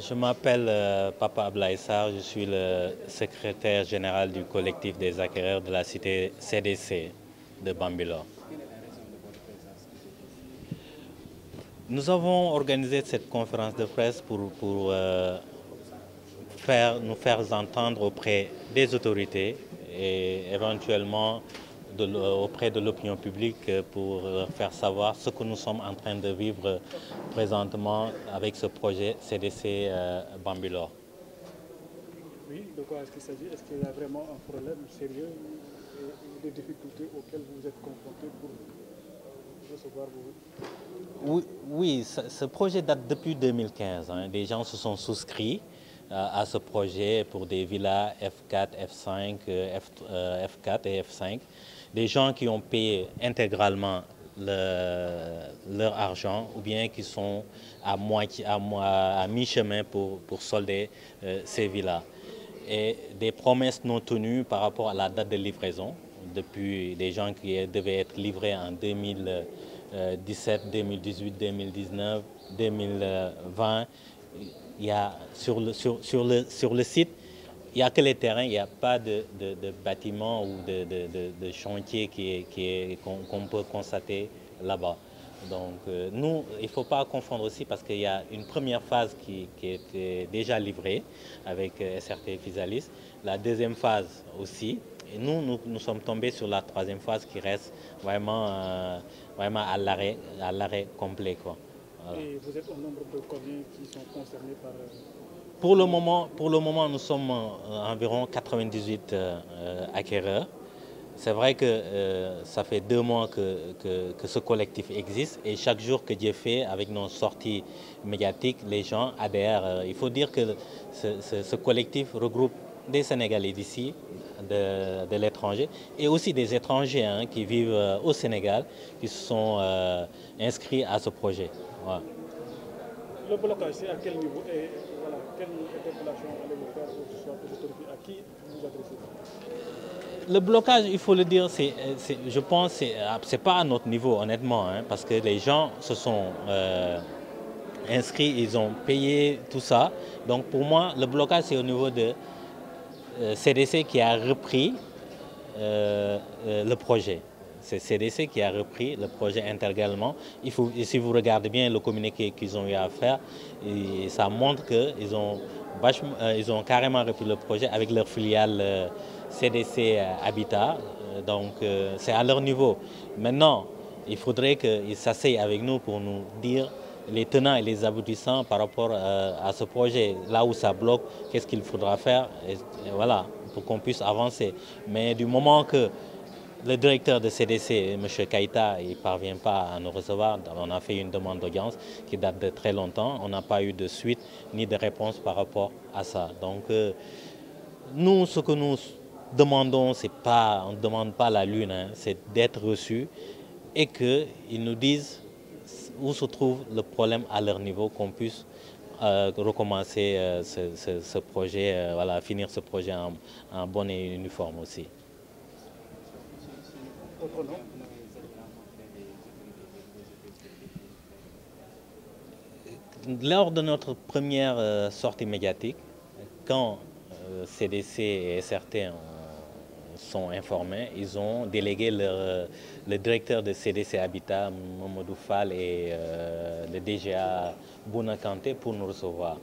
Je m'appelle Papa Ablaye Sarr, je suis le secrétaire général du collectif des acquéreurs de la cité CDC de Bambilor. Nous avons organisé cette conférence de presse pour nous faire entendre auprès des autorités et éventuellement auprès de l'opinion publique pour faire savoir ce que nous sommes en train de vivre présentement avec ce projet CDC Bambilor. Oui, de quoi est-ce qu'il s'agit? Est-ce qu'il y a vraiment un problème sérieux et des difficultés auxquelles vous êtes confrontés pour recevoir vos... Oui, ce projet date depuis 2015. Des gens se sont souscrits à ce projet pour des villas F4, F5, F4 et F5. Des gens qui ont payé intégralement leur argent ou bien qui sont à mi-chemin pour solder ces villas. Et des promesses non tenues par rapport à la date de livraison, depuis des gens qui devaient être livrés en 2017, 2018, 2019, 2020. Il y a sur le site, il n'y a que les terrains, il n'y a pas de bâtiment ou de chantier qu'on peut constater là-bas. Donc nous, il ne faut pas confondre aussi parce qu'il y a une première phase qui était déjà livrée avec SRT Physalis, la deuxième phase aussi. Et nous sommes tombés sur la troisième phase qui reste vraiment à l'arrêt complet, quoi. Voilà. Et vous êtes au nombre de combien qui sont concernés par... Pour le moment, nous sommes environ 98 acquéreurs. C'est vrai que ça fait 2 mois que ce collectif existe et chaque jour que Dieu fait, avec nos sorties médiatiques, les gens adhèrent. Il faut dire que ce collectif regroupe des Sénégalais d'ici, de l'étranger, et aussi des étrangers qui vivent au Sénégal, qui se sont inscrits à ce projet. Voilà. Le blocage, c'est à quel niveau et voilà, quelle interpellation allez-vous faire aux autorités? À qui vous adressez? Le blocage, il faut le dire, je pense que ce n'est pas à notre niveau, honnêtement, parce que les gens se sont inscrits, ils ont payé tout ça. Donc pour moi, le blocage, c'est au niveau de CDC qui a repris le projet. C'est CDC qui a repris le projet intégralement. Et si vous regardez bien le communiqué qu'ils ont eu à faire, ça montre qu'ils ont carrément repris le projet avec leur filiale CDC Habitat. Donc c'est à leur niveau. Maintenant, il faudrait qu'ils s'asseyent avec nous pour nous dire les tenants et les aboutissants par rapport à ce projet. Là où ça bloque, qu'est-ce qu'il faudra faire, et voilà, pour qu'on puisse avancer. Mais du moment que le directeur de CDC, M. Keïta, il ne parvient pas à nous recevoir, on a fait une demande d'audience qui date de très longtemps. On n'a pas eu de suite ni de réponse par rapport à ça. Donc nous, ce que nous demandons, on ne demande pas la lune, c'est d'être reçus et qu'ils nous disent où se trouve le problème à leur niveau, qu'on puisse recommencer ce projet, voilà, finir ce projet en bonne et uniforme aussi. Autre nom? Lors de notre première sortie médiatique, quand CDC et SRT sont informés, ils ont délégué le directeur de CDC Habitat, Mamadou Fall, et le DGA Bouna Kanté pour nous recevoir.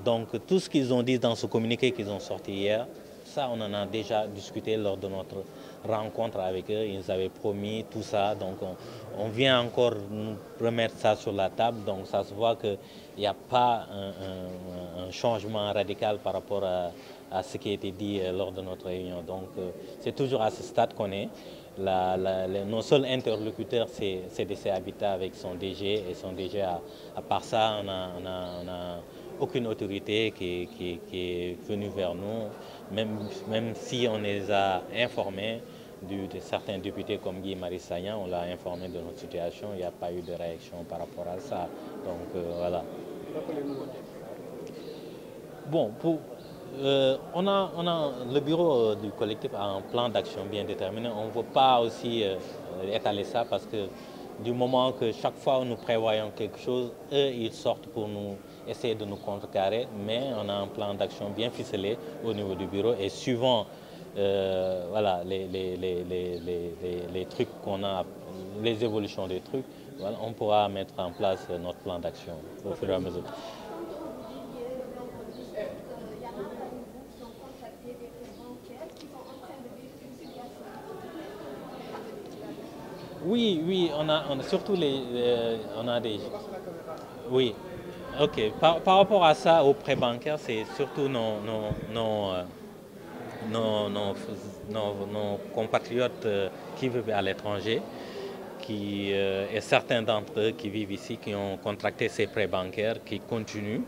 Donc tout ce qu'ils ont dit dans ce communiqué qu'ils ont sorti hier, ça on en a déjà discuté lors de notre rencontre avec eux. Ils nous avaient promis tout ça, donc on vient encore nous remettre ça sur la table. Donc ça se voit qu'il n'y a pas un changement radical par rapport à ce qui a été dit lors de notre réunion. Donc c'est toujours à ce stade qu'on est. Nos seuls interlocuteurs, c'est CDC Habitat avec son DG et son DG. À part ça, on a aucune autorité qui est venue vers nous, même si on les a informés de certains députés comme Guy Marius Sagna, on l'a informé de notre situation, il n'y a pas eu de réaction par rapport à ça. Donc voilà. Bon, on a le bureau du collectif a un plan d'action bien déterminé. On ne veut pas aussi étaler ça parce que du moment que chaque fois nous prévoyons quelque chose, eux, ils sortent pour nous essaient de nous contrecarrer, mais on a un plan d'action bien ficelé au niveau du bureau et suivant voilà, les trucs qu'on a, les évolutions des trucs, voilà, on pourra mettre en place notre plan d'action au fur et à mesure. Oui, oui, on a surtout on a des... Oui, ok. Par rapport à ça, aux prêts bancaires, c'est surtout nos compatriotes qui vivent à l'étranger, et certains d'entre eux qui vivent ici, qui ont contracté ces prêts bancaires, qui continuent.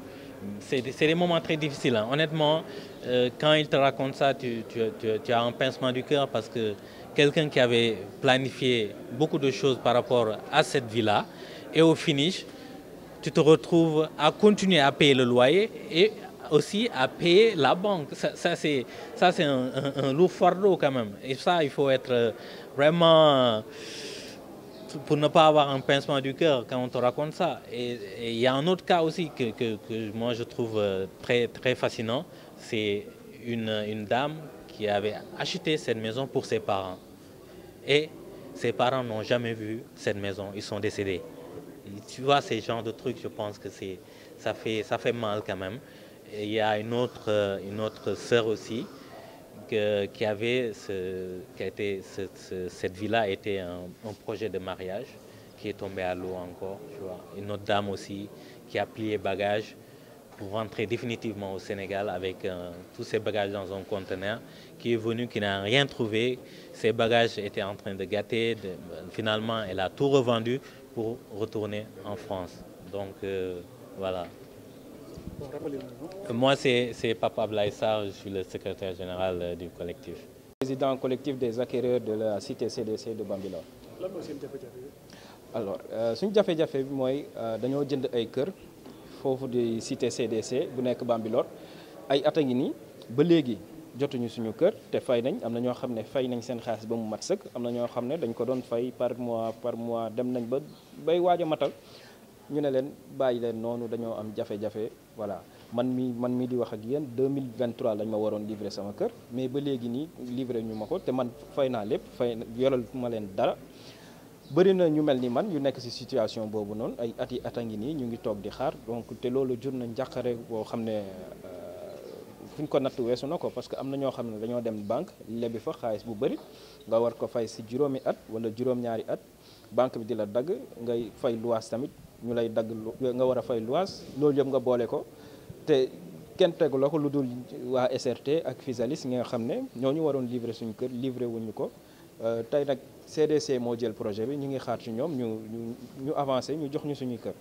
C'est des moments très difficiles. Hein. Honnêtement, quand ils te racontent ça, tu as un pincement du cœur parce que quelqu'un qui avait planifié beaucoup de choses par rapport à cette vie-là, et au finish, tu te retrouves à continuer à payer le loyer et aussi à payer la banque. Ça c'est un lourd fardeau quand même. Et ça, il faut être vraiment... pour ne pas avoir un pincement du cœur quand on te raconte ça. Et il y a un autre cas aussi que moi je trouve très, très fascinant. C'est une dame qui avait acheté cette maison pour ses parents. Et ses parents n'ont jamais vu cette maison, ils sont décédés. Et tu vois, ces genres de trucs, je pense que ça fait mal quand même. Et il y a une autre sœur aussi, cette villa était un projet de mariage qui est tombé à l'eau encore. Tu vois. Une autre dame aussi qui a plié bagages pour rentrer définitivement au Sénégal avec tous ses bagages dans un conteneur, qui est venu, qui n'a rien trouvé. Ses bagages étaient en train de gâter. Finalement, elle a tout revendu pour retourner en France. Donc, voilà. Moi, c'est Papa Blaïsar, je suis le secrétaire général du collectif. Président collectif des acquéreurs de la cité CDC de Bambilor. Alors, suñu jafe-jafe bi mooy dañoo jënd ay kër foofu di cité CDC bu nekk Bambilor ay at a ngi nii ba léegi jotuñu suñu kër te fay nañ am na ñoo xam ne fay nañ seen xaalis ba mu mat sëkk am na ñoo xam ne dañ ko doon fay par mois dem nañ ba bay waaj a matal ñu ne leen bàyyi leen noonu dañoo am jafe-jafe voilà man mi di wax ak yéen 2023 lañ ma waroon livrer sama kër mais ba léegi nii livrer ñu ma ko te man fay naa lépp fay yoral ma leen dara bëri na ñu mel ni man yu nekk ci situation boobu noonu ay at a ngi nii ñu ngi toog di xaar donc te loolu jur na njàqare boo xam ne fu ñu ko natt weesu na ko parce que am na ñoo xam ne dañoo dem banque lebi fa xaalis bu bëri nga war ko fay ci juróomi at wala juróom-ñaari at banque bi di la dagg ngay fay luwaas tamit ñu lay dagg nga war a fay luwaas loolu yëpp nga boole ko te kenn tegu la ko lu dul waa SRT ak Physalis nga xam ne ñooñu waroon livrer suñu kër livrer wuñu ko tey nag CDC moo jël projet bi ñu ngi xaar ci ñoom ñu avancé ñu jox ñu suñuy kër.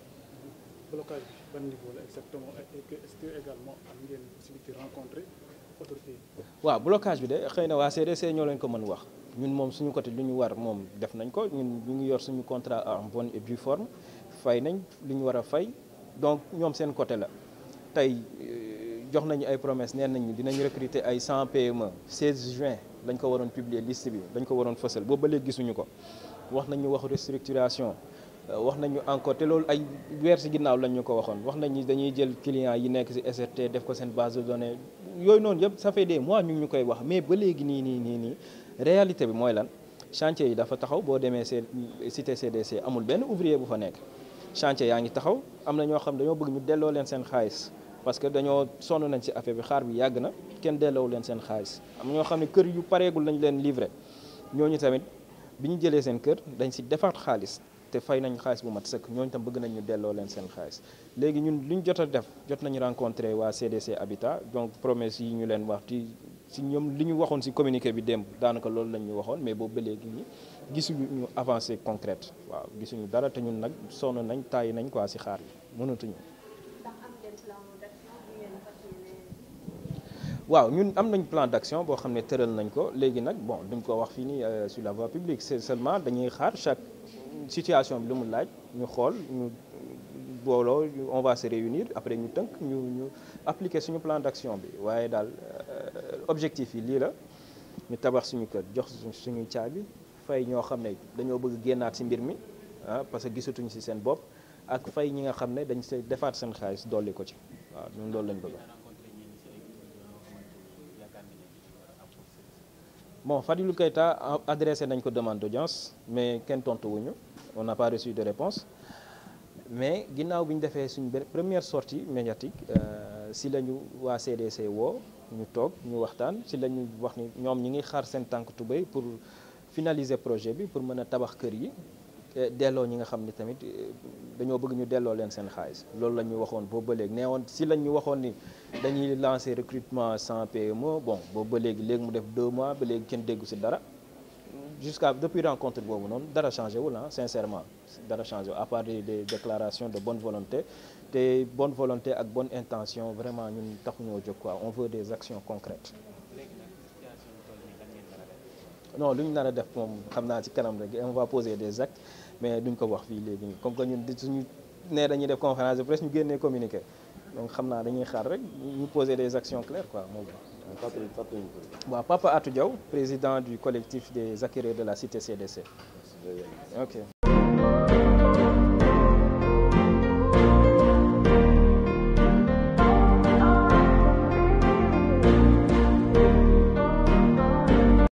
Blocage bi ban niveau la exactement et est-ce que également am ngeen possibilité rencontrer autorité yi. waaw blocage bi de xëy na waa CDC ñoo leen ko mën wax ñun moom suñu côté lu ñu war moom def nañ ko ñun ñu ngi yor suñu contrat en bonne et due forme fay nañ li ñu war a fay donc ñoom seen côté la tey jox nañu ay promesses nee nañu dinañ recruter ay 100 PME 16 juin dañ ko waroon publier liste bi dañ ko waroon fësal boobu ba léegi gisuñu ko wax nañu waxu restructuration wax nañu encore te loolu ay weer ci ginnaaw lañ ñu ko waxoon wax nañu dañuy jël clients yi nekk ci SRT def ko seen base de données yooyu noonu yëpp ça fait des mois ñu koy wax mais ba léegi nii réalité bi mooy lan chantier yi dafa taxaw boo demee cité CDC amul benn ouvrier bu fa nekk chantier yaa ngi taxaw am na ñoo xam dañoo bëgg ñu delloo leen seen xaalis parce que dañoo sonn nañ ci affaire bi xaar bi yàgg na kenn delloowu leen seen xaalis am ñoo xam ne kër yu pareegul lañ leen livré ñooñu tamit bi ñu jëlee seen kër dañ ci defaat xaalis te fay nañ xaalis bu mat sëkk ñooñu tam bëgg nañ ñu delloo leen seen xaalis léegi ñun li ñu jot a def jot nañu rencontré waa CDC Habitat donc promesse yi ñu leen wax ci ñoom li ñu waxoon ci communiqué bi démb daanaka loolu lañ ñu waxoon mais boobu ba léegi ñi gisuñu ñu avancé concrète waaw gisuñu dara te ñun nag sonn nañ tàyyi nañ quoi ci xaar bi mënatuñu. waaw ñun am nañ plan d'action boo xam ne tëral nañ ko léegi nag bon duñ ko wax fii nii sur la voie publique c'est seulement dañuy xaar chaque situation bi lu mu laaj ñu xool ñu booloo on va se réunir après ñu tënk ñu appliquer suñu plan d'action bi waaye daal objectif yi lii la ñu tabax suñu kër jox suñuy caabi fay ñoo xam ne dañoo bëgg génnaat ci mbir mi parce que gisatuñu ci seen bopp ak fay ñi nga xam ne dañ say defaat seen xaalis dolli ko ci waaw ñun loolu lañ bëgg. Bon, Fadilou Keita adressé nañ ko demande d'audience mais kenn tontu wuñu on n'a pas reçu de réponse mais ginnaaw bi ñu defee suñ première sortie médiatique si la ñu waa CDC woo ñu toog ñu waxtaan si la ñu wax ni ñoom ñi ngi xaar seen tànk tubéy pour finaliser projet bi pour mën a tabax kër yi delloo ñi nga xam ni tamit dañoo bëgg ñu delloo leen seen xaalis loolu la ñu waxoon boobu ba léegi nee woon si la ñu waxoon ni dañuy lancer recrutement sans PME bon boobu ba léegi mu def 2 mois ba léegi kenn déggu si dara depuis rencontre boobu noonu dara changé wul ah sincèrement dara changé à part des déclarations de bonne volonté te bonne volonté ak bonne intention vraiment ñun taxuñoo jóg quoi on veut des actions concrètes. Non lu ñu nar a def moom xam naa ci kanam rek on va poser des actes mais duñ ko wax fii léegi comme que ñun suñu nee dañuy def conférence de presse ñu génnee communiqué donc xam naa dañuy xaar rek ñu poser des actions claires quoi moom waaw Papa Atou Diaw président du collectif des acquéreurs de la cité CDC. Ok.